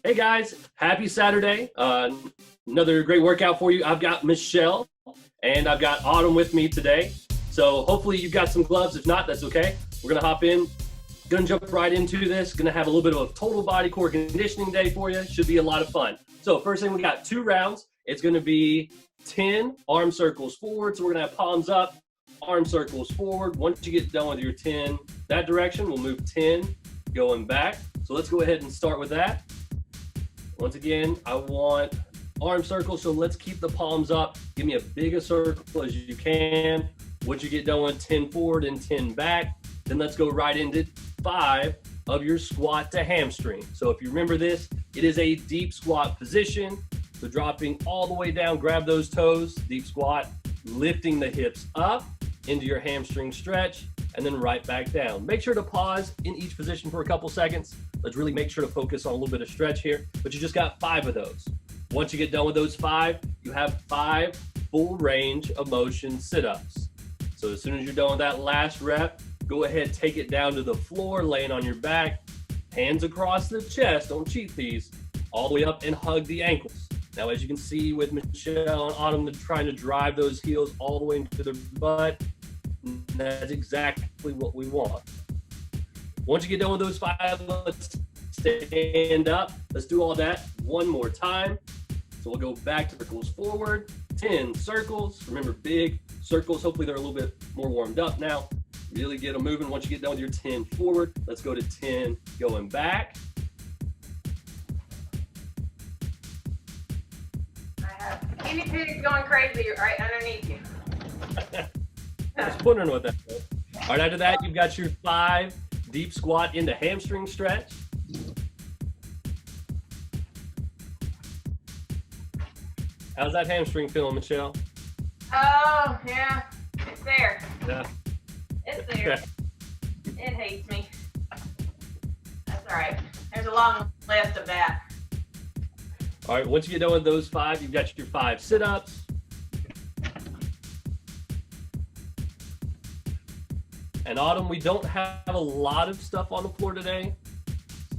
Hey guys, happy Saturday. Another great workout for you. I've got Michelle and I've got Autumn with me today. So hopefully you've got some gloves. If not, that's okay. We're gonna hop in, gonna jump right into this. Gonna have a little bit of a total body core conditioning day for you. Should be a lot of fun. So first thing, we got 2 rounds. It's gonna be 10 arm circles forward. So we're gonna have palms up, arm circles forward. Once you get done with your 10 that direction, we'll move 10 going back. So let's go ahead and start with that. Once again, I want arm circles, so let's keep the palms up. Give me a big a circle as you can. Once you get done with 10 forward and 10 back, then let's go right into 5 of your squat to hamstring. So if you remember this, it is a deep squat position. So dropping all the way down, grab those toes, deep squat, lifting the hips up into your hamstring stretch, and then right back down. Make sure to pause in each position for a couple seconds. Let's really make sure to focus on a little bit of stretch here, but you just got 5 of those. Once you get done with those 5, you have 5 full range of motion sit-ups. So as soon as you're done with that last rep, go ahead, take it down to the floor, laying on your back, hands across the chest, don't cheat these, all the way up and hug the ankles. Now, as you can see with Michelle and Autumn, they're trying to drive those heels all the way into their butt. That's exactly what we want. Once you get done with those 5, let's stand up. Let's do all that one more time. So we'll go back to circles forward, 10 circles. Remember, big circles. Hopefully they're a little bit more warmed up now. Really get them moving. Once you get done with your 10 forward, let's go to 10 going back. I have guinea pigs going crazy right underneath you. I was wondering what that was. All right, after that, you've got your 5 deep squat into hamstring stretch. How's that hamstring feeling, Michelle? Oh, yeah. It's there. Yeah. It's there. It hates me. That's all right. There's a long list of that. All right, once you get done with those 5, you've got your 5 sit-ups. And Autumn, we don't have a lot of stuff on the floor today,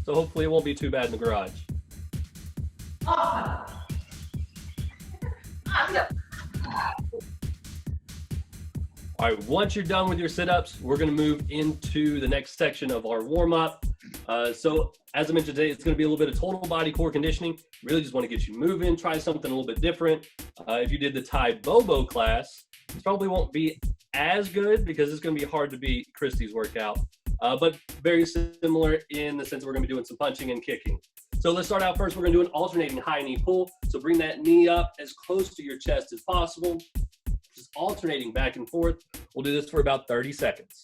so hopefully it won't be too bad in the garage. Oh. Awesome. All right, once you're done with your sit-ups, we're gonna move into the next section of our warm-up. So as I mentioned today, it's gonna be a little bit of total body core conditioning. Really just wanna get you moving, try something a little bit different. If you did the Thai Bobo class, it probably won't be as good because it's going to be hard to beat Christy's workout, but very similar in the sense that we're going to be doing some punching and kicking. So let's start out first. We're going to do an alternating high knee pull. So bring that knee up as close to your chest as possible, just alternating back and forth. We'll do this for about 30 seconds.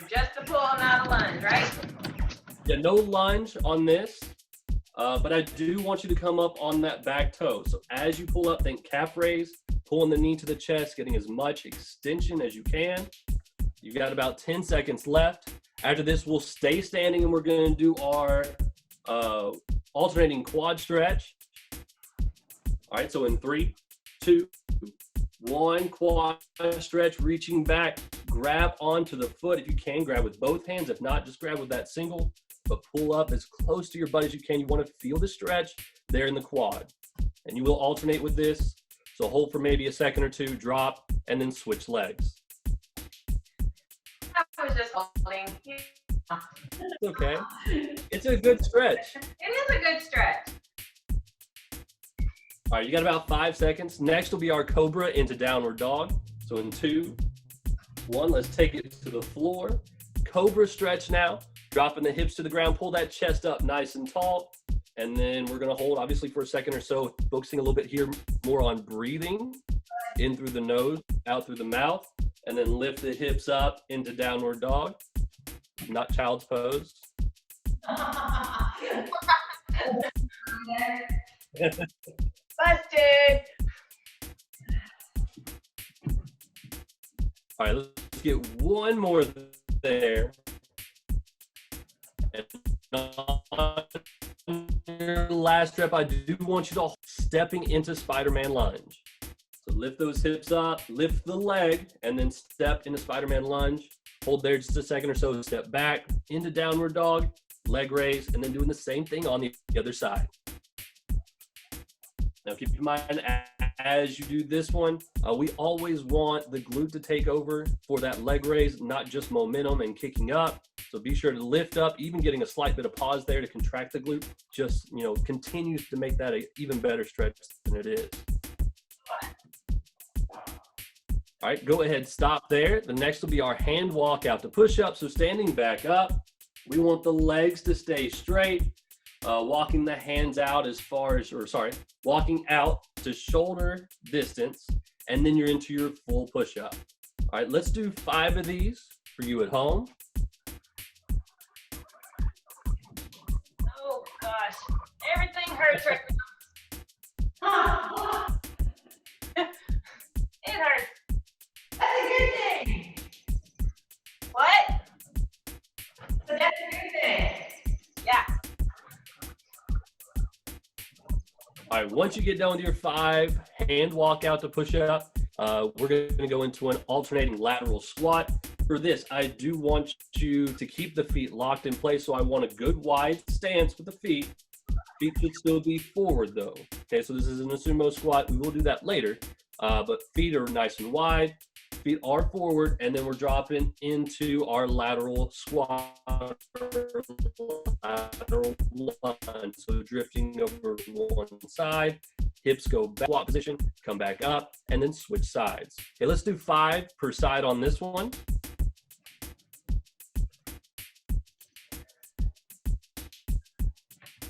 Just a pull, not a lunge, right? Yeah, no lunge on this, but I do want you to come up on that back toe. So as you pull up, think calf raise, pulling the knee to the chest, getting as much extension as you can. You've got about 10 seconds left. After this, we'll stay standing and we're going to do our alternating quad stretch. All right, so in 3, 2, 1, quad stretch, reaching back, grab onto the foot. If you can, grab with both hands. If not, just grab with that single, but pull up as close to your butt as you can. You want to feel the stretch there in the quad. And you will alternate with this. So hold for maybe a second or 2, drop, and then switch legs. I was just holding. It's okay. It's a good stretch. It is a good stretch. All right, you got about 5 seconds. Next will be our Cobra into downward dog. So in 2, 1, let's take it to the floor. Cobra stretch now. Dropping the hips to the ground. Pull that chest up nice and tall. And then we're going to hold, obviously, for a second or so, focusing a little bit here more on breathing in through the nose, out through the mouth, and then lift the hips up into downward dog, not child's pose. Busted. All right, let's get one more there. And on your last rep, I do want you to stepping into Spider-Man lunge. So lift those hips up, lift the leg, and then step into Spider-Man lunge. Hold there just a second or so, step back into downward dog, leg raise, and then doing the same thing on the other side. Now keep in mind, as you do this one, we always want the glute to take over for that leg raise, not just momentum and kicking up. So be sure to lift up, even getting a slight bit of pause there to contract the glute, just, continues to make that an even better stretch than it is. All right, go ahead, stop there. The next will be our hand walk out to push up. So standing back up, we want the legs to stay straight, walking the hands out walking out to shoulder distance, and then you're into your full push up. All right, let's do 5 of these for you at home. Oh gosh, everything hurts right now. It hurts. That's a good thing. What? So that's a good thing. Yeah. All right, once you get done with your 5 hand walk out to push up, we're going to go into an alternating lateral squat. For this, I do want you to keep the feet locked in place, so I want a good wide stance with the feet. Feet should still be forward though. Okay, so this isn't a sumo squat. We will do that later, but feet are nice and wide. Feet are forward, and then we're dropping into our lateral squat, lateral lunge. So drifting over one side, hips go back, squat position, come back up, and then switch sides. Okay, let's do 5 per side on this one.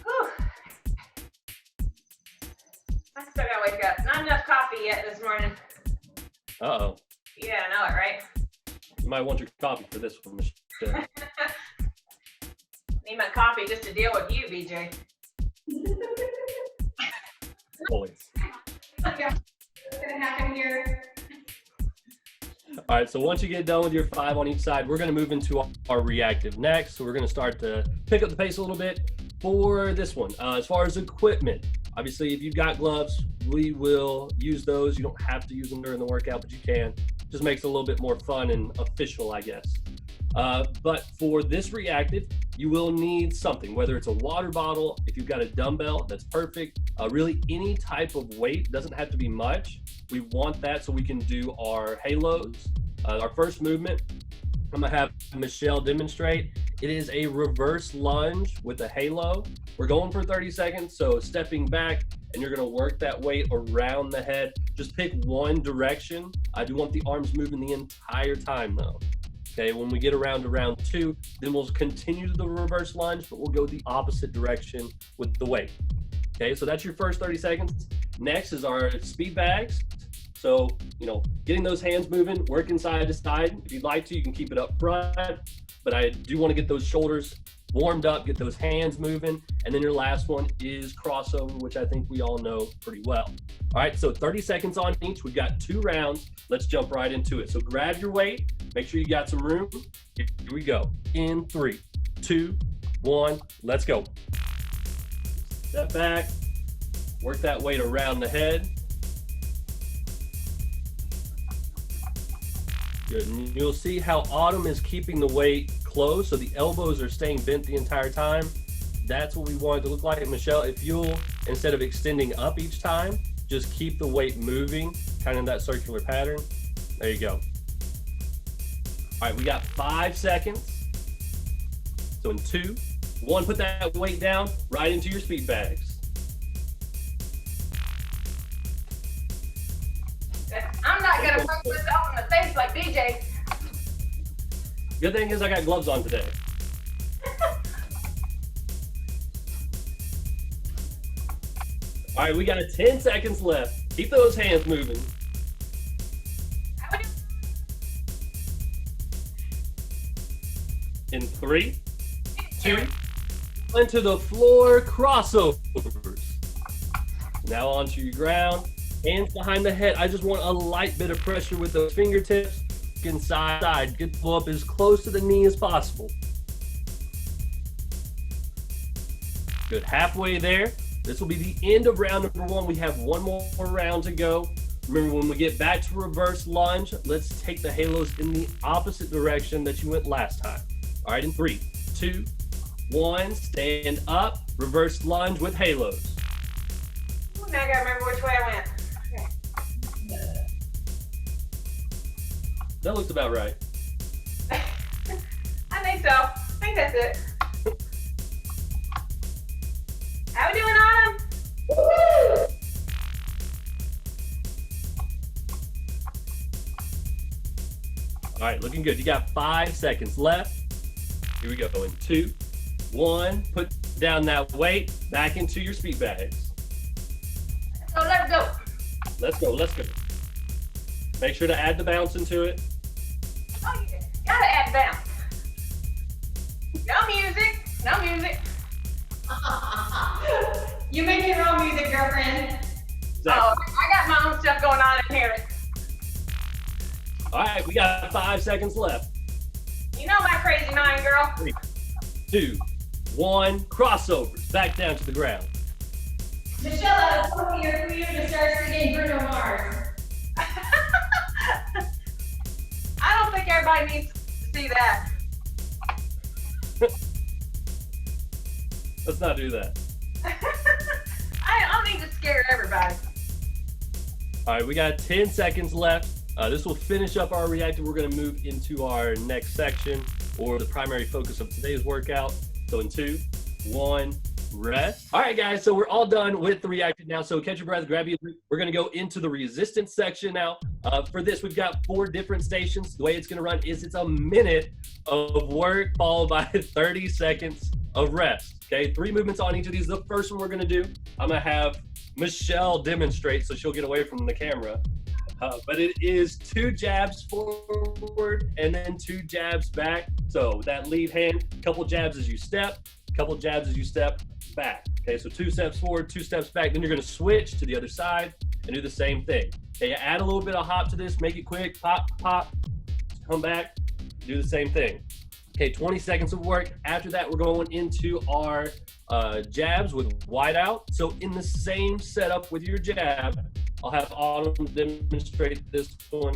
Whew. I still gotta wake up. Not enough coffee yet this morning. Uh-oh. Yeah, I know it, right? You might want your coffee for this one, Michelle. Need my coffee just to deal with you, BJ. Always. Okay. What's gonna happen here? All right, so once you get done with your 5 on each side, we're going to move into our reactive next. So we're going to start to pick up the pace a little bit for this one. As far as equipment, obviously, if you've got gloves, we will use those. You don't have to use them during the workout, but you can. Just makes it a little bit more fun and official, I guess. But for this reactive, you will need something, whether it's a water bottle, if you've got a dumbbell, that's perfect. Really any type of weight, doesn't have to be much. We want that so we can do our halos. Our first movement, I'm gonna have Michelle demonstrate. It is a reverse lunge with a halo. We're going for 30 seconds, so stepping back, and you're gonna work that weight around the head. Just pick one direction. I do want the arms moving the entire time though. Okay, when we get around to round 2, then we'll continue the reverse lunge, but we'll go the opposite direction with the weight. Okay, so that's your first 30 seconds. Next is our speed bags. So, getting those hands moving, working side to side. If you'd like to, you can keep it up front, but I do want to get those shoulders warmed up, get those hands moving. And then your last one is crossover, which I think we all know pretty well. All right, so 30 seconds on each. We've got 2 rounds. Let's jump right into it. So grab your weight, make sure you got some room. Here we go. In 3, 2, 1, let's go. Step back, work that weight around the head. Good. And you'll see how Autumn is keeping the weight close, so the elbows are staying bent the entire time. That's what we want it to look like. Michelle, if you'll, instead of extending up each time, just keep the weight moving, kind of that circular pattern. There you go. All right, we got 5 seconds. So in 2, 1, put that weight down right into your speed bags. I'm not gonna poke myself in the face like BJ. Good thing is I got gloves on today. All right, we got 10 seconds left. Keep those hands moving. In 3, 2, into the floor crossovers. Now onto your ground, hands behind the head. I just want a light bit of pressure with those fingertips. Inside, side. Get the pull up as close to the knee as possible. Good, halfway there. This will be the end of round number 1. We have 1 more round to go. Remember, when we get back to reverse lunge, let's take the halos in the opposite direction that you went last time. All right, in 3, 2, 1, stand up, reverse lunge with halos. Ooh, now I gotta remember which way I went. That looks about right. I think so. I think that's it. How we doing, Autumn? Woo! All right, looking good. You got 5 seconds left. Here we go. In 2, 1. Put down that weight back into your speed bags. So let's go. Let's go. Let's go. Make sure to add the bounce into it. Oh, yeah. Gotta add bounce. No music. No music. You make your own music, girlfriend. Exactly. Oh, I got my own stuff going on in here. All right, we got 5 seconds left. You know my crazy mind, girl. 3, 2, 1. Crossovers back down to the ground. Michelle, I was hoping for you to start singing Bruno Mars. I don't think everybody needs to see that. Let's not do that. I don't need to scare everybody. All right, we got 10 seconds left. This will finish up our reactive. We're going to move into our next section, or the primary focus of today's workout. So in 2, 1, rest. All right, guys, so we're all done with the reactive now. So catch your breath, grab you. We're going to go into the resistance section now. For this, we've got 4 different stations. The way it's going to run is it's a minute of work followed by 30 seconds of rest. Okay, 3 movements on each of these. The first one we're going to do, I'm going to have Michelle demonstrate so she'll get away from the camera. But it is 2 jabs forward and then 2 jabs back. So that lead hand, couple jabs as you step, couple jabs as you step back. Okay, so 2 steps forward, 2 steps back. Then you're going to switch to the other side and do the same thing. Okay, you add a little bit of hop to this, make it quick, pop, pop, come back, do the same thing. Okay, 20 seconds of work. After that, we're going into our jabs with wide out. So in the same setup with your jab, I'll have Autumn demonstrate this one.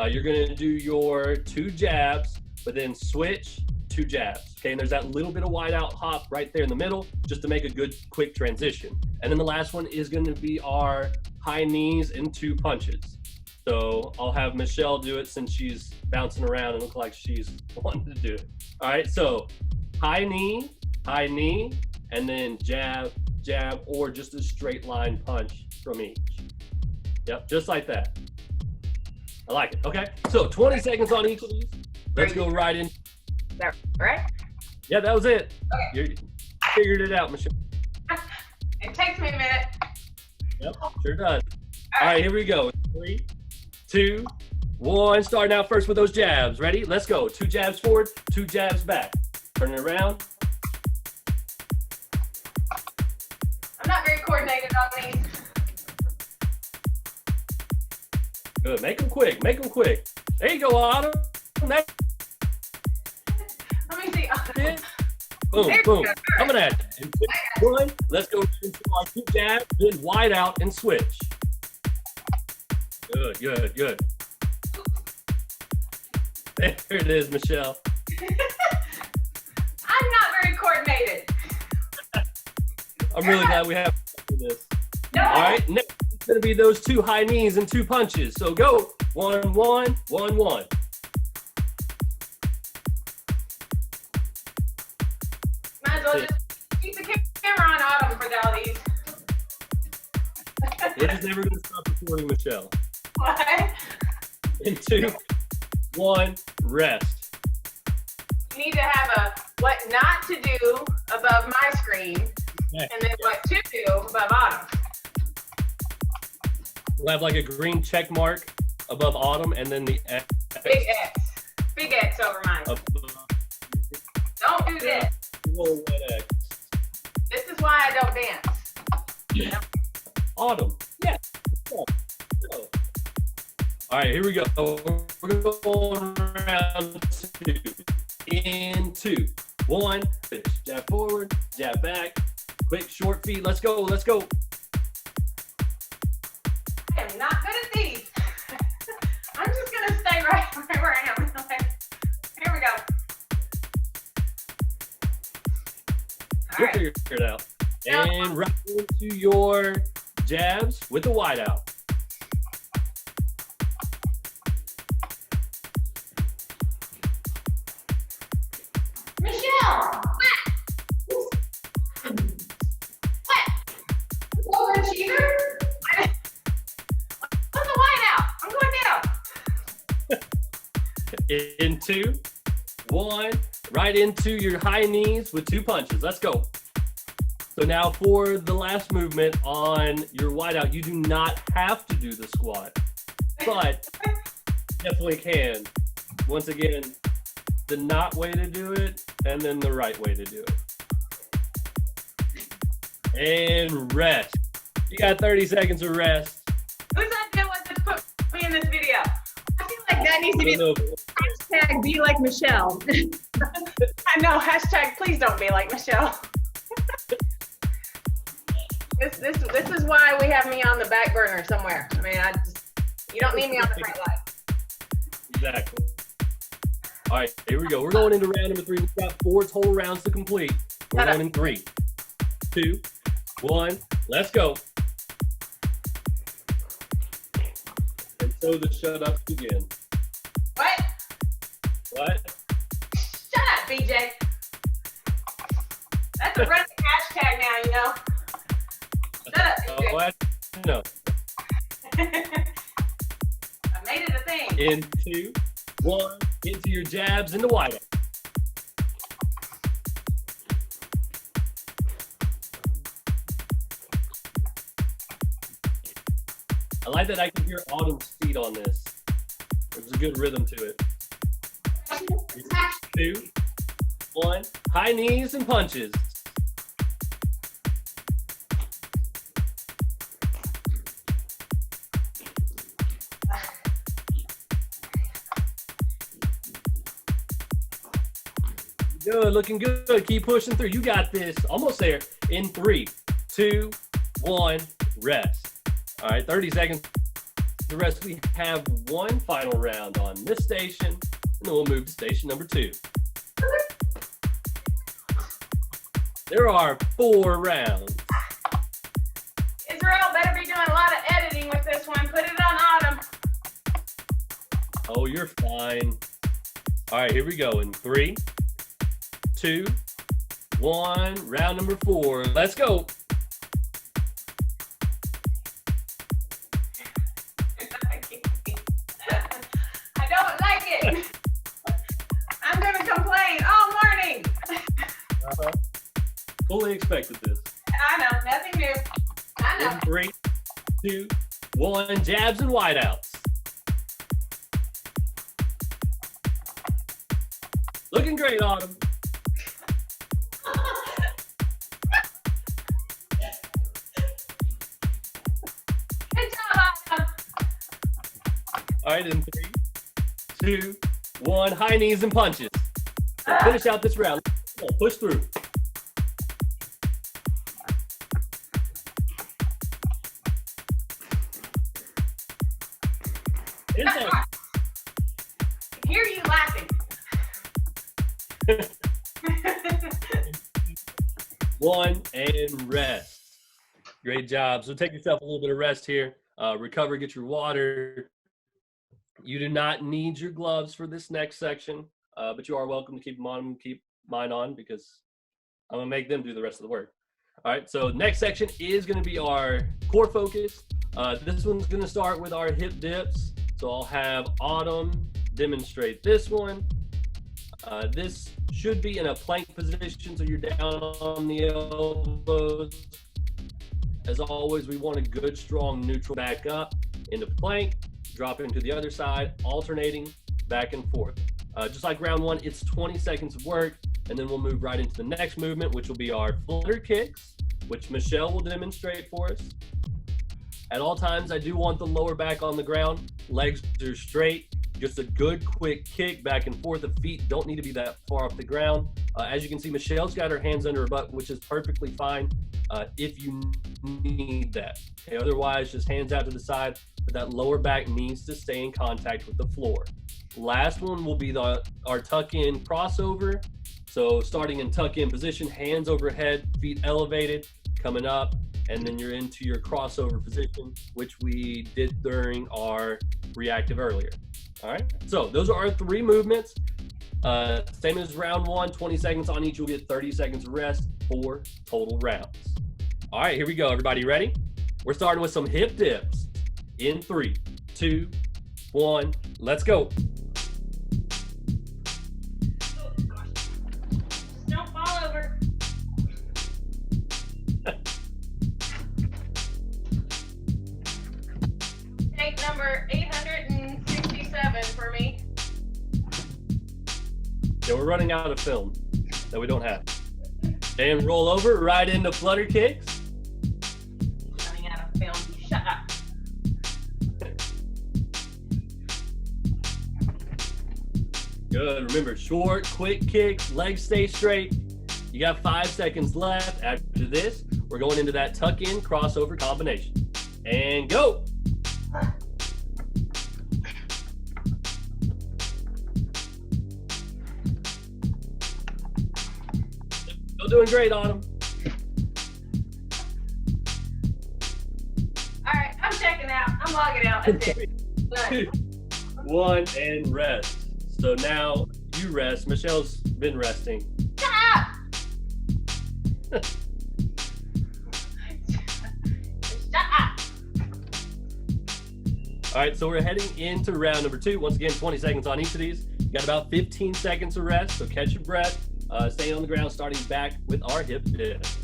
You're gonna do your 2 jabs, but then switch 2 jabs. Okay, and there's that little bit of wide out hop right there in the middle, just to make a good quick transition. And then the last one is gonna be our high knees and 2 punches. So I'll have Michelle do it since she's bouncing around and look like she's wanting to do it. All right, so high knee, and then jab, jab, or just a straight line punch from each. Yep, just like that. I like it. Okay, so 20 seconds on each of these. Let's go right in. That right? Yeah, that was it. Okay. You figured it out, Michelle. It takes me a minute. Yep, sure does. All right, here we go. 3, 2, 1. Starting out first with those jabs. Ready? Let's go. 2 jabs forward, 2 jabs back. Turn it around. I'm not very coordinated on these. Good. Make them quick. Make them quick. There you go, Autumn. That's Let me see. it. Boom, There boom. you go. Coming at you. In 2, 1. Let's go into our 2 jabs, then wide out and switch. Good, good, good. There it is, Michelle. I'm not very coordinated. I'm really glad we have this. No. All right, next is going to be those 2 high knees and 2 punches. So go 1, 1, 1, 1. Might as well just keep the camera on Autumn for all these. We're just never going to stop recording, Michelle. What? In 2, 1, rest. You need to have a what not to do above my screen, Okay. and then what to do above Autumn. We'll have like a green check mark above Autumn and then the X Big X. Big X over mine. above Don't do this. little red X. This is why I don't dance. Autumn. Yeah. Go. All right, here we go. We're going around 2. In 2, 1. Jab forward, jab back. Quick, short feet. Let's go. Let's go. I am not good at these. I'm just gonna stay right where I am. Here we go. You'll right. figure it out. And right into your jabs with the wide out. Michelle! Overachiever? What's the wide out? I'm going down. In 2, 1, right into your high knees with 2 punches. Let's go. So now for the last movement on your wide out, you do not have to do the squat, but definitely can. Once again, the not way to do it and then the right way to do it. And rest. You got 30 seconds of rest. Who's that that wants to put me in this video? I feel like that needs to be Hashtag be like Michelle. I know, hashtag please don't be like Michelle. This is why we have me on the back burner somewhere. I mean, you don't need me on the front line. Exactly. All right, here we go. We're going into round number 3. We've got 4 total rounds to complete. We're going in 3, 2, 1. Let's go. And so the shut ups begin. What? What? Shut up, BJ. That's a running hashtag now, you know. Shut up, BJ. Oh, no. I made it a thing. In 2, 1. Into your jabs in the wide out. I like that I can hear Autumn's feet on this. There's a good rhythm to it. 2, 1. High knees and punches. Good, looking good. Keep pushing through. You got this. Almost there. In 3, 2, 1. Rest. All right, 30 seconds. The rest, we have one final round on this station, and then we'll move to station number 2. There are 4 rounds. Israel better be doing a lot of editing with this one. Put it on Autumn. Oh, you're fine. All right, here we go. In 3, 2, 1. Round number 4. Let's go. I don't like it. I'm gonna complain all morning. Fully expected this. I know, nothing new. I know. In 3, 2, 1. Jabs and wideouts. Looking great, Autumn. Good job, Autumn. All right, in 3, 2, 1. High knees and punches. So finish out this round. Come on, push through. Inside. I hear you laughing. 1, and rest. Great job. So take yourself a little bit of rest here. Recover, get your water. You do not need your gloves for this next section, but you are welcome to keep mine on because I'm gonna make them do the rest of the work. All right, so next section is gonna be our core focus. This one's gonna start with our hip dips. So I'll have Autumn demonstrate this one. This should be in a plank position, so you're down on the elbows. As always, we want a good, strong neutral back up into plank, drop into the other side, alternating back and forth. Just like round 1, it's 20 seconds of work, and then we'll move right into the next movement, which will be our flutter kicks, which Michelle will demonstrate for us. At all times, I do want the lower back on the ground, legs are straight, just a good quick kick back and forth. The feet don't need to be that far off the ground. As you can see, Michelle's got her hands under her butt, which is perfectly fine if you need that. Okay, otherwise, just hands out to the side, but that lower back needs to stay in contact with the floor. Last one will be our tuck-in crossover. So starting in tuck-in position, hands overhead, feet elevated, coming up, and then you're into your crossover position, which we did during our reactive earlier. All right, so those are our 3 movements. Same as round 1, 20 seconds on each. You'll get 30 seconds of rest, 4 total rounds. All right, here we go. Everybody ready? We're starting with some hip dips in 3, 2, 1, let's go. Don't fall over. Take number 867 for me. Yeah, we're running out of film that we don't have. And roll over right into flutter kicks. Running out of film. Shut up. Good. Remember, short, quick kicks, legs stay straight. You got 5 seconds left. After this, we're going into that tuck-in crossover combination. And go. Still doing great, Autumn. All right, I'm checking out. I'm logging out. That's it. Done. 1, and rest. So now you rest. Michelle's been resting. Shut up! Shut up! All right, so we're heading into round number 2. Once again, 20 seconds on each of these. You got about 15 seconds of rest, so catch your breath. Staying on the ground, starting back with our hip dips.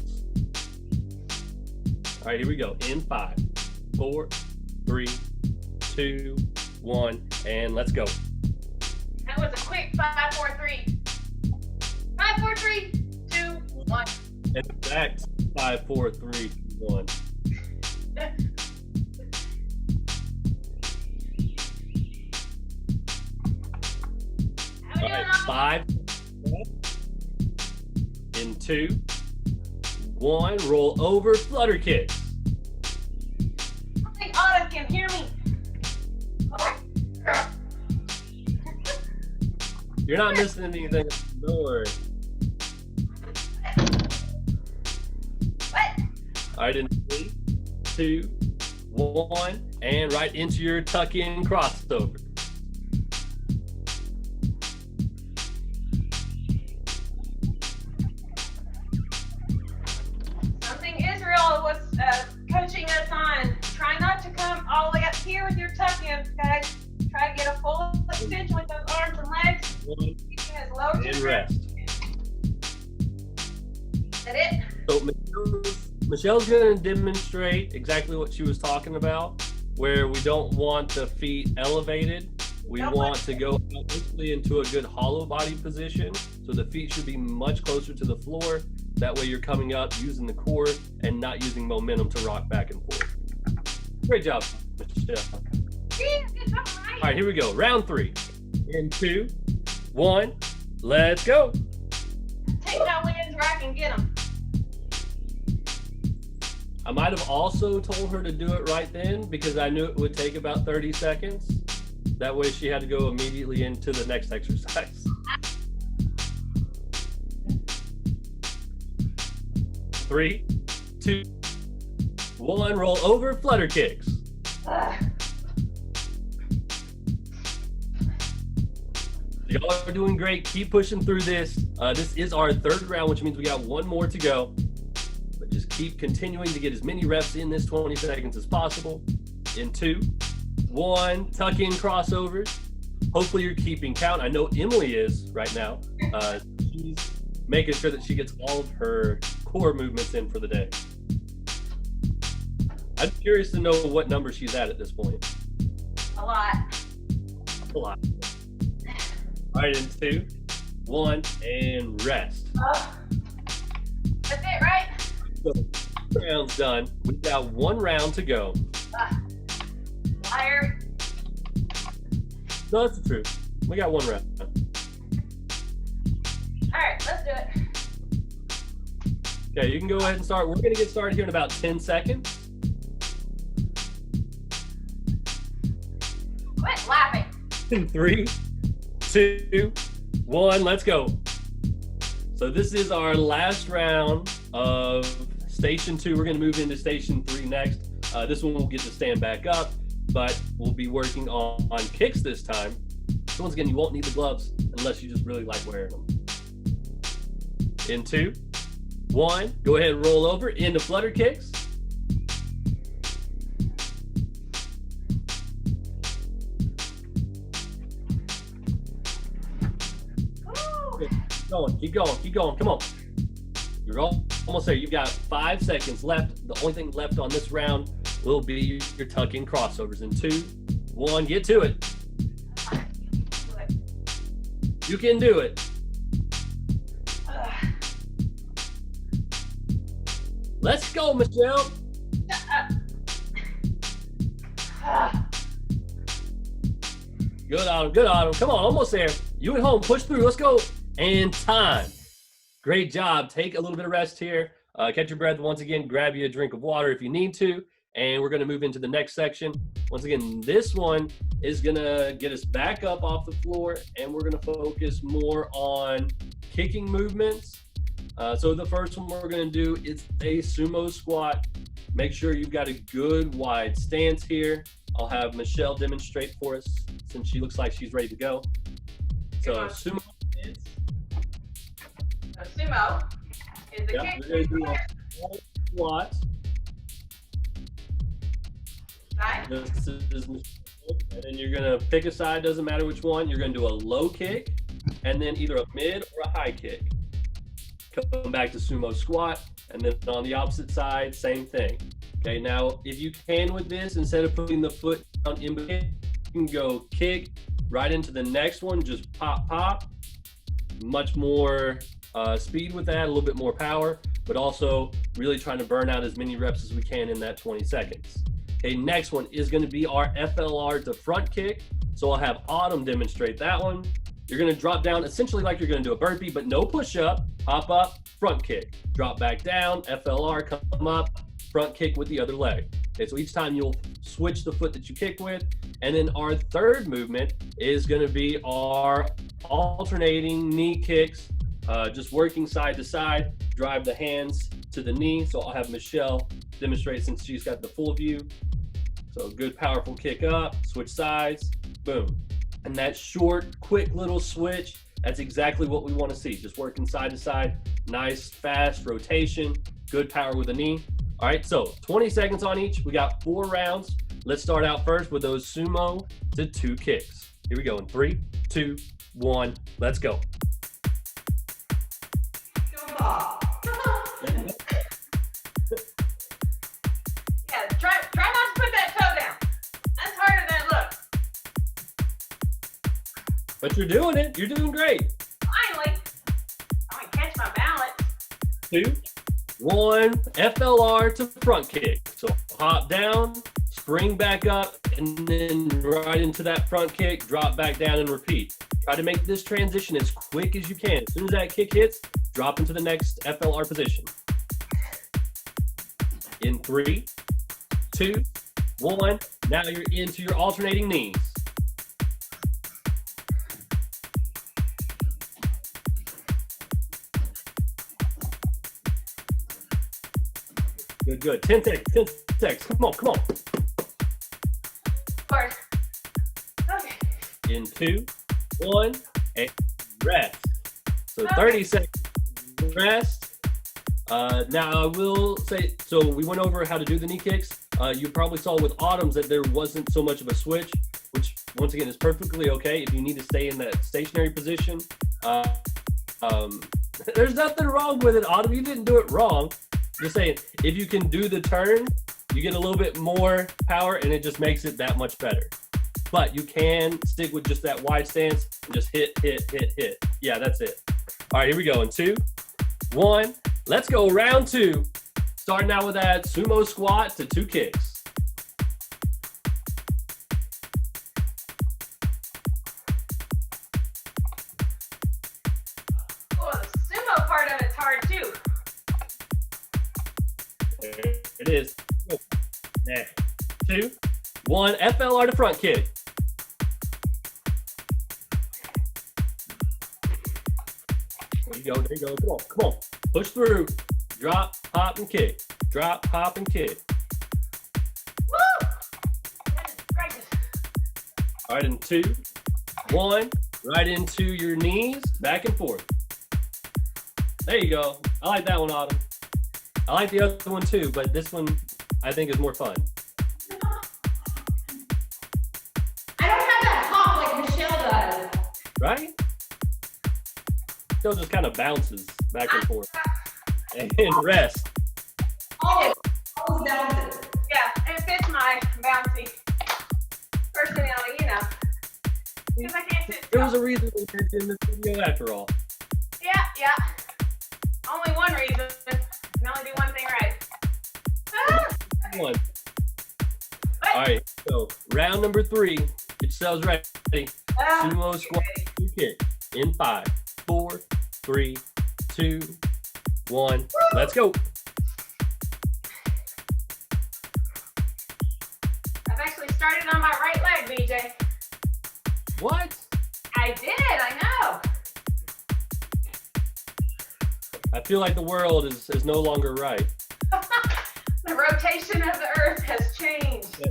All right, here we go. In 5, 4, 3, 2, 1, and let's go. That was a quick 5, 4, 3. 5, 4, 3, 2, 1. And back to 5, 4, 3, 2, 1. How we All doing, right, Autumn? 5, in 2, 1, roll over, flutter kicks. I don't think Autumn can hear me. You're not missing anything. Don't worry. What? All right, in 3, 2, 1, and right into your tuck-in crossover. Something Israel was coaching us on. Try not to come all the way up here with your tuck-in, guys. Try to get a full extension with those arms and legs. 1, Keeping as low to and the rest. Is that it? So Michelle's going to demonstrate exactly what she was talking about, where we don't want the feet elevated. We want to go basically into a good hollow body position. So the feet should be much closer to the floor. That way you're coming up using the core and not using momentum to rock back and forth. Great job, Michelle. Yeah, it's all right. All right, here we go. Round 3. In 2, 1, let's go. Take my wins where I can get them. I might have also told her to do it right then because I knew it would take about 30 seconds. That way she had to go immediately into the next exercise. 3, 2, 1, roll over, flutter kicks. Y'all are doing great. Keep pushing through this. This is our 3rd round, which means we got 1 more to go. But just keep continuing to get as many reps in this 20 seconds as possible. In 2, 1, tuck in crossovers. Hopefully you're keeping count. I know Emily is right now. She's making sure that she gets all of her core movements in for the day. I'm curious to know what number she's at this point. A lot. A lot. All right, in 2, 1, and rest. Oh. That's it, right? So, round's done. We've got 1 round to go. Liar. No, that's the truth. We got 1 round. All right, let's do it. Okay, you can go ahead and start. We're going to get started here in about 10 seconds. Quit laughing. In 3, 2, 1, let's go. So this is our last round of station 2. We're going to move into station 3 next. This one we'll get to stand back up, but we'll be working on kicks this time. So once again, you won't need the gloves unless you just really like wearing them. In 2, 1, go ahead and roll over into flutter kicks. Keep going, come on. You're almost there. You've got 5 seconds left. The only thing left on this round will be your tuck-in crossovers. In 2, 1, get to it. You can do it. Let's go, Michelle. Good, Autumn. Come on, almost there. You at home, push through. Let's go. And time. Great job. Take a little bit of rest here. Catch your breath once again. Grab you a drink of water if you need to. And we're going to move into the next section. Once again, this one is going to get us back up off the floor, and we're going to focus more on kicking movements. So the first one we're going to do is a sumo squat. Make sure you've got a good wide stance here. I'll have Michelle demonstrate for us since she looks like she's ready to go. So sumo stance. A sumo is the kick. We're going to do a squat. Nice. This is Michelle. And then you're going to pick a side, doesn't matter which one. You're going to do a low kick and then either a mid or a high kick. Come back to sumo squat, and then on the opposite side, same thing. Okay, now if you can with this, instead of putting the foot down in between, you can go kick right into the next one, just pop. Much more speed with that, a little bit more power, but also really trying to burn out as many reps as we can in that 20 seconds. Okay, next one is going to be our FLR to front kick. So I'll have Autumn demonstrate that one. You're going to drop down essentially like you're going to do a burpee, but no push up. Hop up, front kick. Drop back down, FLR, come up, front kick with the other leg. Okay, so each time you'll switch the foot that you kick with. And then our third movement is going to be our alternating knee kicks, just working side to side, drive the hands to the knee. So I'll have Michelle demonstrate since she's got the full view. So good, powerful kick up, switch sides, boom. And that short, quick little switch, that's exactly what we want to see. Just working side to side, nice, fast rotation, good power with the knee. All right, so 20 seconds on each. We got 4 rounds. Let's start out first with those sumo to 2 kicks. Here we go in 3, 2, 1, let's go. Yeah, try not to put that toe down. That's harder than it looks. But you're doing it. You're doing great. Finally, I can catch my balance. 2, 1, FLR to front kick. So hop down, spring back up, and then right into that front kick, drop back down and repeat. Try to make this transition as quick as you can. As soon as that kick hits, drop into the next FLR position. In 3, 2, 1, now you're into your alternating knees. Good. 10 seconds. Come on. Of course. Okay. In 2, 1, and rest. So 30 seconds rest. Now I will say, so we went over how to do the knee kicks. You probably saw with Autumn's that there wasn't so much of a switch, which once again is perfectly okay if you need to stay in that stationary position. There's nothing wrong with it, Autumn. You didn't do it wrong. Just saying, if you can do the turn, you get a little bit more power and it just makes it that much better. But you can stick with just that wide stance and just hit. Yeah, that's it. All right, here we go in 2, 1. Let's go round 2. Starting out with that sumo squat to 2 kicks. Oh, the sumo part of it's hard too. There it is. 2, 1, FLR to front kick. you go. There you go. Come on. Come on. Push through. Drop, hop, and kick. Drop, hop, and kick. Woo! Gracious. All right, in 2, 1. Right into your knees. Back and forth. There you go. I like that one, Autumn. I like the other one too, but this one I think is more fun. I don't have that hop like Michelle does. Right? Still just kind of bounces back and forth. And rest. Always bounces. Yeah, it fits my bouncy personality, you know. Because I can't sit There still. was a reason we mentioned this video after all. Yeah. Only one reason. Can only do one thing right. Ah! One. All right, so round number 3. Get yourselves ready. Ah, Sumo squat, 2 kick. In 5, 4, 3, 2, 1. Let's go. I've actually started on my right leg, BJ. What? I did, I know. I feel like the world is no longer right. The rotation of the earth has changed.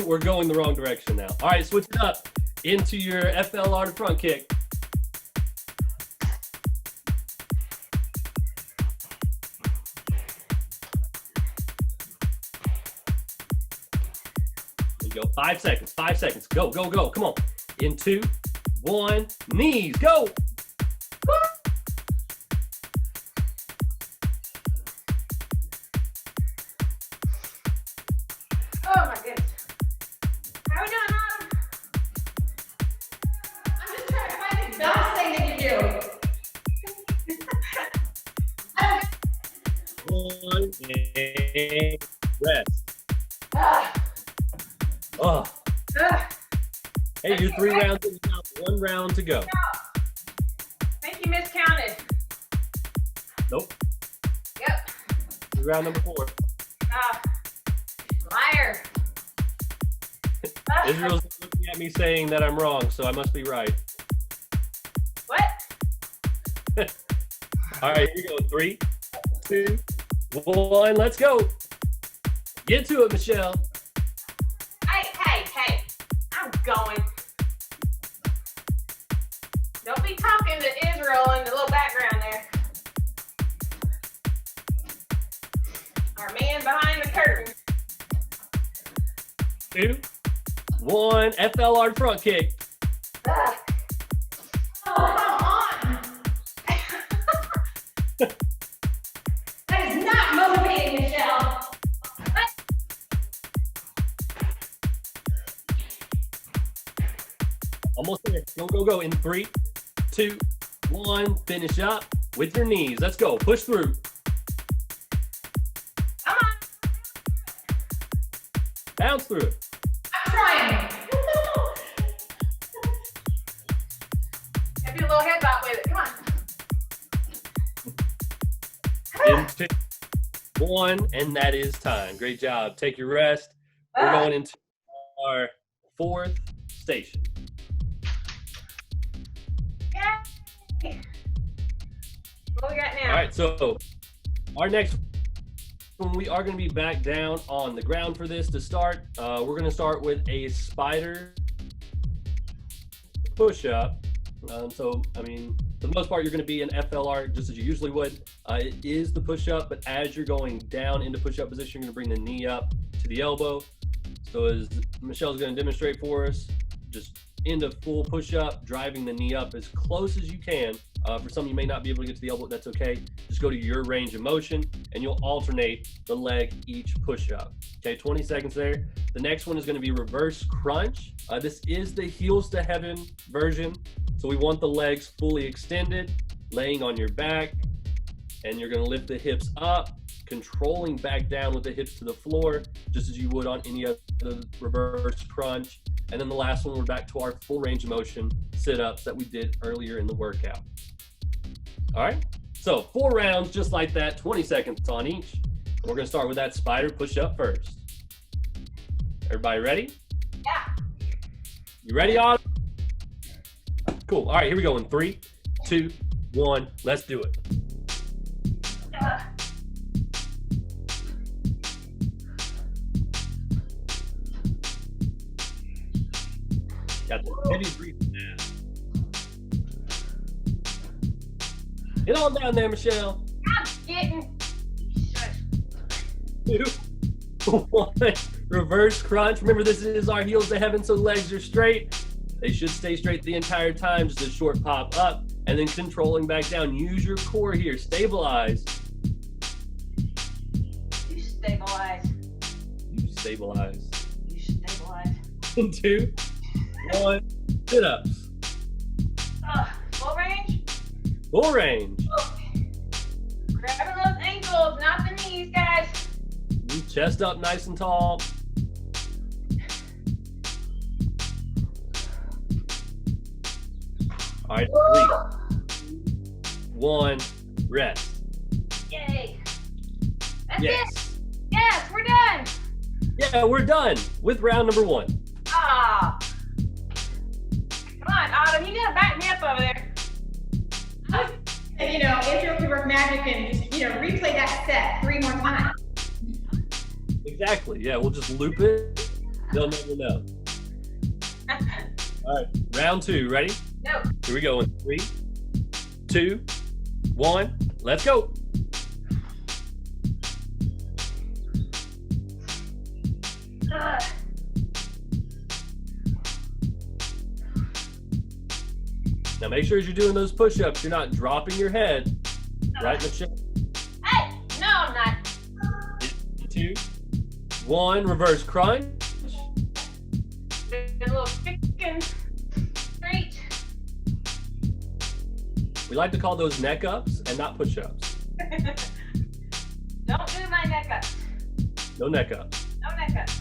We're going the wrong direction now. All right, switch it up into your FLR to front kick. There you go. 5 seconds. 5 seconds. Go, go, go. Come on. In 2, 1. Knees. Go. Oh my goodness. How we doing, Autumn? I'm just trying to find the best thing that you do. I don't 1 and rest. Ah, Oh. ah. Hey, you're 3 rounds in. You got 1 round to go. I think you miscounted. Nope. Yep. Round number 4. Ah, liar. Ah, Israel's looking at me saying that I'm wrong, so I must be right. what? All right, here you go. 3, 2, 1. Let's go. Get to it, Michelle. Hey. I'm going. Don't be talking to Israel in the little background there. Our man behind the curtain. 2, 1. FLR front kick. Ah. Oh, come on. That is not motivating, Michelle. Almost there. Go, go, go. In 3, 2, 1. Finish up with your knees. Let's go. Push through. Come on. Bounce through it. I'm trying. Do a little head bob with it. Come on. In 2, 1. And that is time. Great job. Take your rest. We're going into our 4th station. Yay. What we got now? All right, so our next one, we are going to be back down on the ground for this to start. We're going to start with a spider push-up. So, I mean, for the most part, you're going to be in FLR just as you usually would. It is the push-up, but as you're going down into push-up position, you're going to bring the knee up to the elbow. So as Michelle's going to demonstrate for us, just into full push-up, driving the knee up as close as you can. For some, you may not be able to get to the elbow. That's okay. Just go to your range of motion, and you'll alternate the leg each push-up. Okay, 20 seconds there. The next one is going to be reverse crunch. This is the heels to heaven version. So we want the legs fully extended, laying on your back, and you're going to lift the hips up, controlling back down with the hips to the floor, just as you would on any other reverse crunch. And then the last one, we're back to our full range of motion sit-ups that we did earlier in the workout. All right, so 4 rounds just like that, 20 seconds on each. We're gonna start with that spider push-up first. Everybody ready? Yeah. You ready, Autumn? Cool, all right, here we go in 3, 2, 1. Let's do it. Got the heavy breathing now. Get on down there, Michelle. I'm getting. Shush. 2, 1. Reverse crunch. Remember, this is our heels to heaven, so legs are straight. They should stay straight the entire time. Just a short pop up, and then controlling back down. Use your core here. Stabilize. You stabilize. You stabilize. You stabilize. 2, 1. Sit-ups. Full range. Full range. Oh. Grabbing those ankles, not the knees, guys. Chest up nice and tall. All right, 3, 1, rest. Yay. That's Yes. it. Yes, we're done. Yeah, we're done with round number 1. Ah. Come on, Autumn, you gotta back me up over there. And if you're to work magic and just, replay that set 3 more times. Exactly. Yeah, we'll just loop it. They'll never know. All right, round 2. Ready? No. Here we go in 3, 2, 1. Let's go. Ugh. Now make sure as you're doing those push-ups, you're not dropping your head. Right, Michelle? Hey, no, I'm not. 2, 1. Reverse crunch. A little chicken straight. We like to call those neck ups and not push-ups. Don't do my neck ups. No neck ups. No neck ups.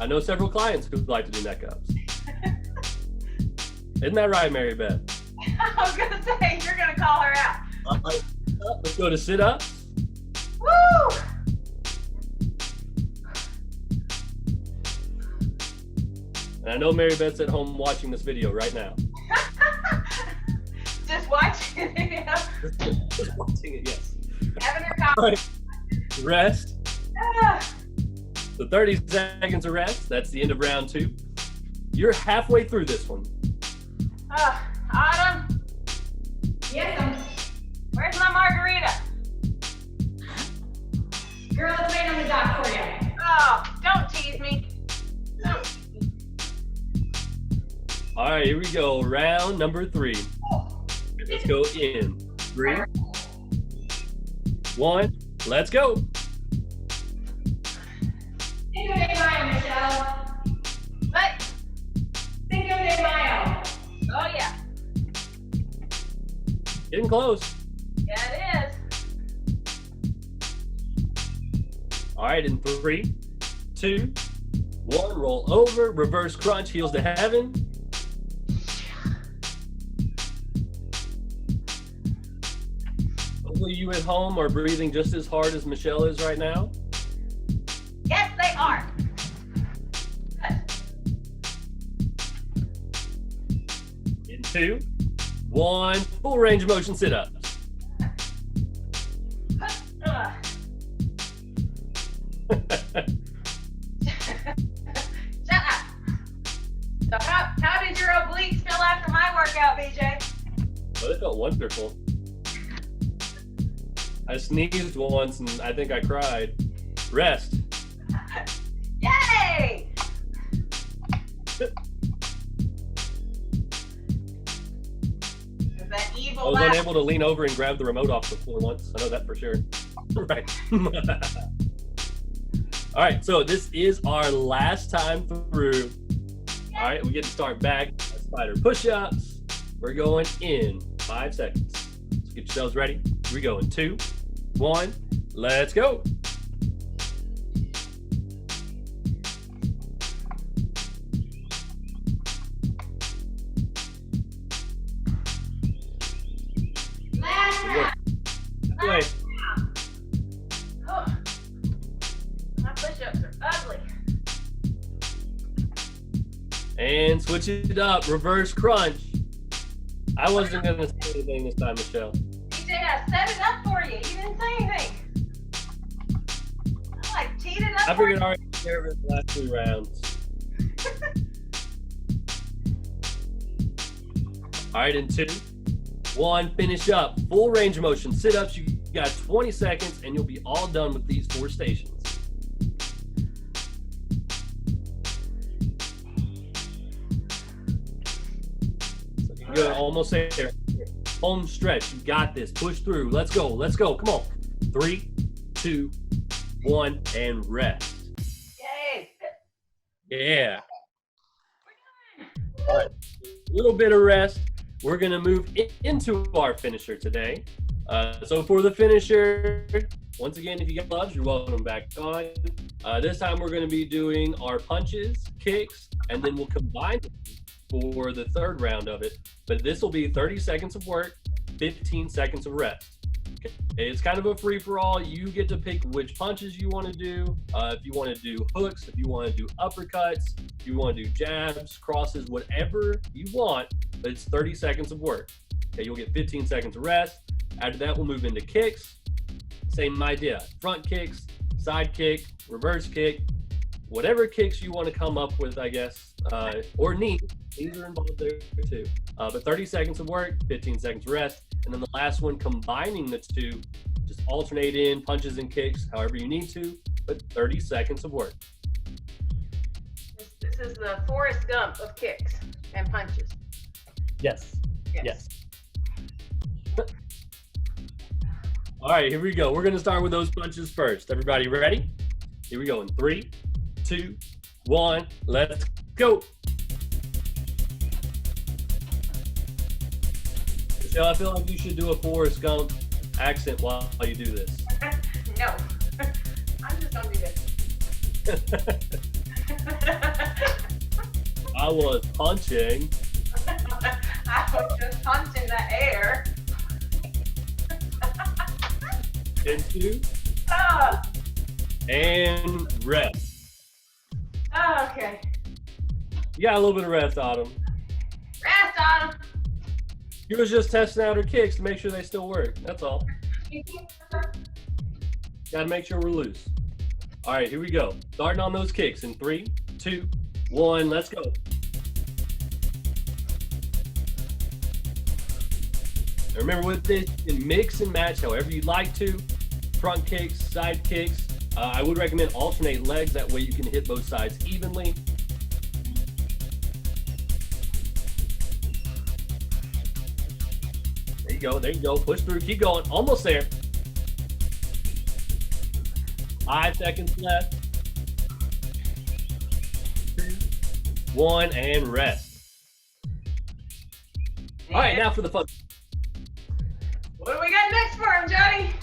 I know several clients who like to do neck ups. Isn't that right, Mary Beth? I was gonna say, you're gonna call her out. All right, let's go to sit-ups. Woo! And I know Mary Beth's at home watching this video right now. Just watching it. Just watching it, yes. Having her All coffee. right, rest. Ah. So 30 seconds of rest. That's the end of round 2. You're halfway through this one. Autumn, Yes, where's my margarita? girl, it's waiting on the dock for you. Oh, don't tease me. Don't. All right, here we go. Round number 3. Let's go in 3, 1. Let's go. Cinco de Mayo, Michelle. What? Cinco de Mayo. Oh, yeah. Getting close. Yeah, it is. All right, in 3, 2, 1. Roll over. Reverse crunch. Heels to heaven. Hopefully you at home are breathing just as hard as Michelle is right now. Yes, they are. In 2, 1. Full range of motion sit-ups. Ugh. Shut up. So how did your obliques feel after my workout, BJ? But it felt wonderful. I sneezed once and I think I cried. Rest. Yay! Is that I evil was laugh? unable to lean over and grab the remote off the floor once. I know that for sure. Right. All right, so this is our last time through. All right, we get to start back. Spider push-ups. We're going in 5 seconds. So get yourselves ready. Here we go in 2, 1. Let's go. Last round. Wait. Oh, my push-ups are ugly. And switch it up. Reverse crunch. I wasn't going to say anything this time, Michelle. DJ, I set it up for you. You didn't say anything. I like teed it up I for figured you. I already took care of it the last 2 rounds. All right, in 2, 1, finish up. Full range of motion. Sit-ups, you got 20 seconds, and you'll be all done with these 4 stations. So you're good, almost there. Home stretch, you got this. Push through. Let's go, let's go. Come on. 3, 2, 1, and rest. Yay. Yeah. All right, a little bit of rest. We're gonna move into our finisher today. So for the finisher, once again, if you got gloves, you're welcome back on. This time we're gonna be doing our punches, kicks, and then we'll combine them for the 3rd round of it. But this will be 30 seconds of work, 15 seconds of rest. Okay. It's kind of a free-for-all. You get to pick which punches you want to do. If you want to do hooks, if you want to do uppercuts, if you want to do jabs, crosses, whatever you want, but it's 30 seconds of work. Okay, you'll get 15 seconds of rest. After that, we'll move into kicks. Same idea, front kicks, side kick, reverse kick, whatever kicks you want to come up with, I guess, or knees. Knees are involved there too. But 30 seconds of work, 15 seconds of rest. And then the last one, combining the 2, just alternate in punches and kicks, however you need to, but 30 seconds of work. This is the Forrest Gump of kicks and punches. Yes. Yes. All right, here we go. We're going to start with those punches first. Everybody ready? Here we go in 3, 2, 1, let's go. Michelle, I feel like you should do a Forrest Gump accent while you do this. No. I'm just gonna do this. I was punching. I was just punching the air. Into Oh, and rest. okay. You got a little bit of rest, Autumn. Rest on them. You was just testing out her kicks to make sure they still work. That's all. Got to make sure we're loose. All right, here we go. Starting on those kicks in 3, 2, 1, let's go. Now remember with this, you can mix and match however you'd like to. Front kicks, side kicks. I would recommend alternate legs. That way you can hit both sides evenly. There you go, there you go. Push through, keep going. Almost there. 5 seconds left. 2, 1, and rest. All right, now for the fun. What do we got next for him, Jody?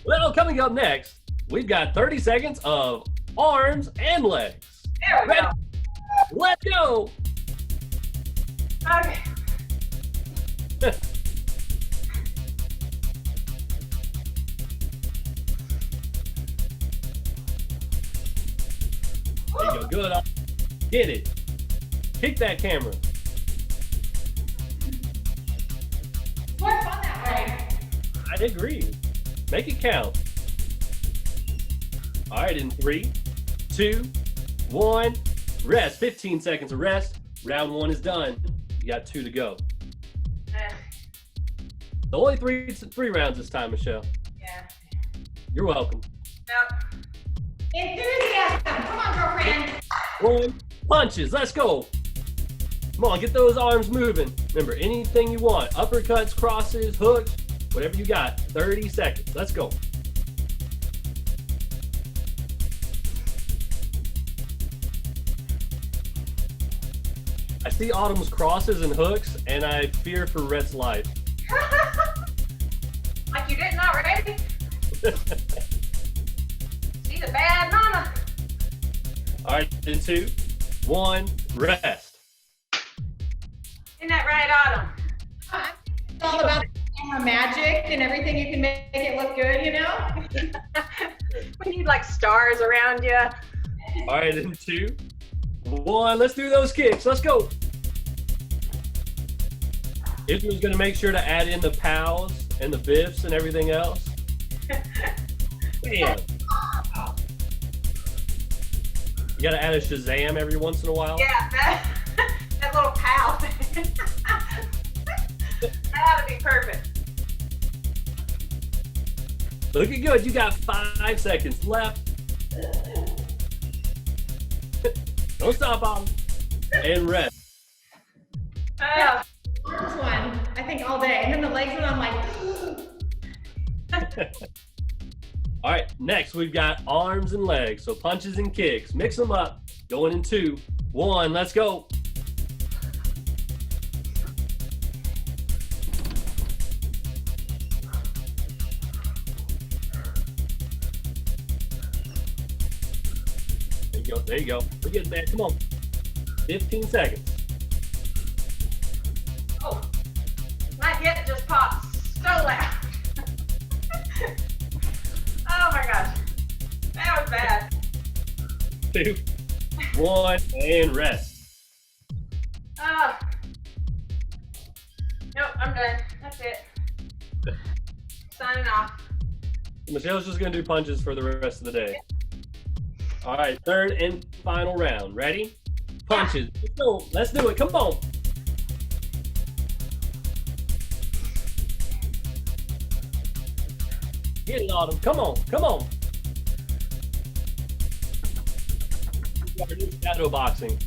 Well, coming up next, we've got 30 seconds of arms and legs. There we Ready? go. Let's go. Okay. There you go, good. Get it. Kick that camera. More fun that way. I agree. Make it count. All right, in 3, 2, 1, rest. 15 seconds of rest. Round 1 is done. You got 2 to go. The only three rounds this time, Michelle. Yeah. You're welcome. Nope. Enthusiasm. Come on, girlfriend. 1, punches. Let's go. Come on, get those arms moving. Remember, anything you want. Uppercuts, crosses, hooks, whatever you got. 30 seconds. Let's go. I see Autumn's crosses and hooks, and I fear for Rhett's life. Like you didn't already? She's a bad mama. All right, in 2, 1, rest. Isn't that right, Autumn? It's all about camera magic and everything you can make it look good, you know? We need like stars around you. All right, in 2, 1, let's do those kicks. Let's go. Israel's gonna make sure to add in the pows and the biffs and everything else. Damn. You gotta add a Shazam every once in a while. Yeah, that little pal thing. That ought to be perfect. Looking good. You got 5 seconds left. Don't stop on. And rest. Arms one, I think all day. And then the legs one, I'm like, All right, next we've got arms and legs. So punches and kicks. Mix them up. Going in 2, 1, let's go. There you go, there you go. We're getting there, come on. 15 seconds. Oh, my hip just popped so loud. Oh my gosh, that was bad. 2, 1, and rest. Nope, I'm done. That's it. Signing off. Michelle's just gonna do punches for the rest of the day. All right, third and final round. Ready? Punches. Let's go. Let's do it. Come on. Get it, Autumn. Come on. Come on. Our new shadow boxing.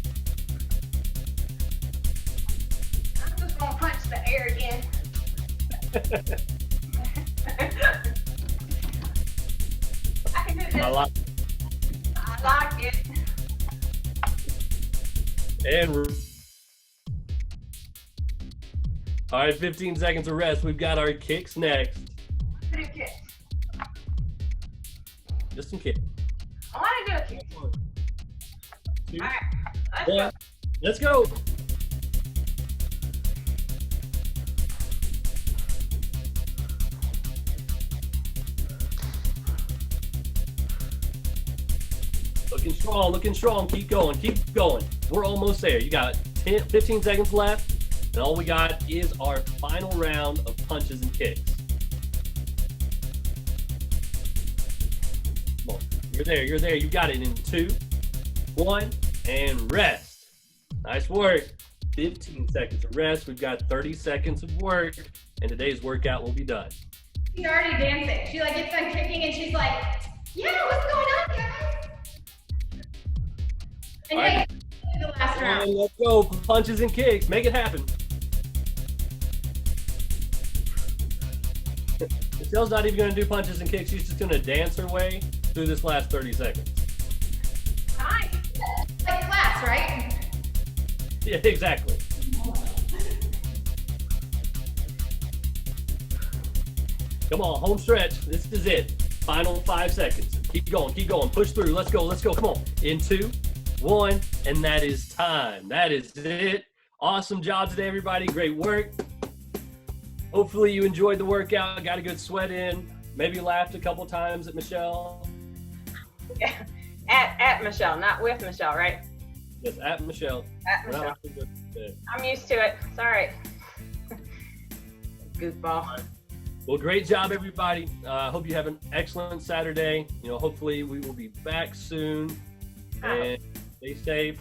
I'm just gonna punch the air again. I can do this. I like I like it. And all right, 15 seconds of rest. We've got our kicks next. Do a kick. Just some kicks. I want to do a kick. 2, All right, let's go. 1. Let's go. Looking strong, looking strong. Keep going, keep going. We're almost there. You got 15 seconds left, and all we got is our final round of punches and kicks. Come on. You're there, you're there. You got it in 2, 1, and rest. Nice work. 15 seconds of rest. We've got 30 seconds of work, and today's workout will be done. she's already dancing. She like gets done kicking and she's like, yeah, what's going on, guys? And All yeah, right. you do the last round. And let's go. Punches and kicks. Make it happen. Michelle's not even going to do punches and kicks. She's just going to dance her way through this last 30 seconds. Nice. Like class, right? Yeah, exactly. Come on, home stretch. This is it. Final 5 seconds. Keep going, keep going. Push through. Let's go, let's go. Come on. In 2, 1, and that is time. That is it. Awesome job today, everybody. Great work. Hopefully you enjoyed the workout, got a good sweat in, maybe laughed a couple times at Michelle. Yeah. At Michelle, not with Michelle, right? Yes, at Michelle. At We're not Michelle. laughing with today. I'm used to it. It's all right. Goofball. Well, great job, everybody. Hope you have an excellent Saturday. You know, hopefully we will be back soon. And stay safe.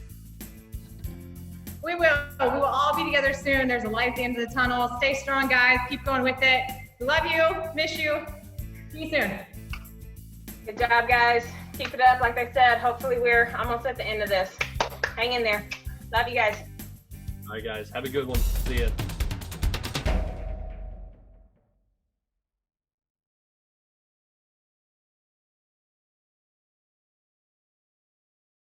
We will. We will all be together soon. There's a light at the end of the tunnel. Stay strong, guys. Keep going with it. We love you. Miss you. See you soon. Good job, guys. Keep it up. Like I said, hopefully we're almost at the end of this. Hang in there. Love you guys. All right, guys. Have a good one. See ya.